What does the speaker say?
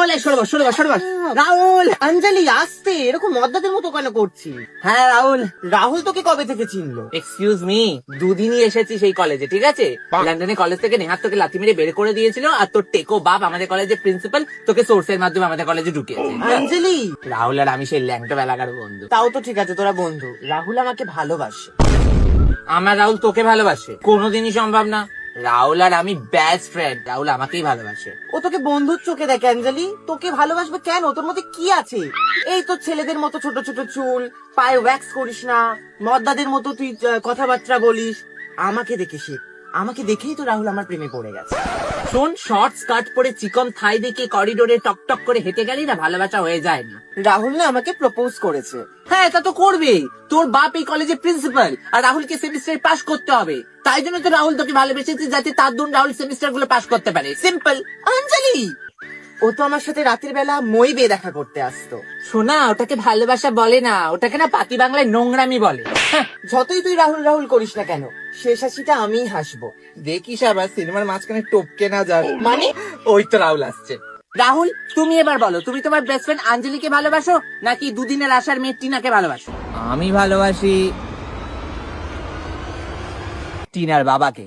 রাহুল সরে বস। রাহুল, অঞ্জলি আসতে এরকম মদ্দাদের মতো কেন করছি? হ্যাঁ রাহুল, রাহুল তোকে কবে থেকে চিনলো? এক্সকিউজ মি, দুদিনই এসেছি সেই কলেজে, ঠিক আছে? লন্ডনে কলেজ থেকে নেহাত তোকে লাথি মেরে বের করে দিয়েছিল, আর তোর টেকো বাপ আমাদের কলেজের প্রিন্সিপাল তোকে সোর্সের মাধ্যমে আমাদের কলেজে ঢুকিয়েছে। অঞ্জলি, রাহুল আর আমি সেই ল্যাংটো এলাকার বন্ধু। তাও তো ঠিক আছে, তোরা বন্ধু। রাহুল আমাকে ভালোবাসে। আমার রাহুল তোকে ভালোবাসে? কোনোদিনই সম্ভব না। রাহুল আর আমি বেস্ট ফ্রেন্ড, রাহুল আমাকেই ভালোবাসে। ও তোকে বন্ধুর চোখে দেখে অঞ্জলি, তোকে ভালোবাসবে কেন? তোর মধ্যে কি আছে? এই তো ছেলেদের মতো ছোট ছোট চুল, পায়ে ওয়্যাক্স করিস না, মদ্দাদের মতো তুই কথাবার্তা বলিস। আমাকে দেখে শেখ, আমাকে দেখেই তো রাহুল আমার প্রেমে পড়ে গেছে। শোন, শর্ট স্কার্ট পরে চিকন থাই দেখে করিডোরে টক টক করে হেঁটে গেলি না ভালোবাসা হয়ে যায় না। রাহুল না আমাকে প্রপোজ করেছে। হ্যাঁ, তা তো করবেই। তোর বাপ এই কলেজের প্রিন্সিপাল, আর রাহুলকে সেমিস্টার পাস করতে হবে। তাই জন্য তো রাহুল তোকে ভালোবেসেছে, যাতে তার দূর রাহুল সেমিস্টার গুলো পাস করতে পারে। সিম্পল। অঞ্জলি, ও তো আমার সাথে রাতের বেলা মই বেয়ে দেখা করতে আসতো। শোনা, ওটাকে ভালোবাসা বলে না, ওটাকে না পাতি বাংলায় নোংরামি বলে। যতই তুই রাহুল রাহুল করিস না কেন, শেষ হাসিটা আমিই হাসবো। দেখিস আবার সিনেমার মাঝখানে টপকে না যাস। মানে? ওই তো রাহুল আসছে। রাহুল, তুমি এবার বলো, তুমি তোমার বেস্ট ফ্রেন্ড আঞ্জলিকে ভালোবাসো নাকি দুদিনের আসার মেয়ে টিনাকে ভালোবাসো? আমি ভালোবাসি টিনার বাবাকে।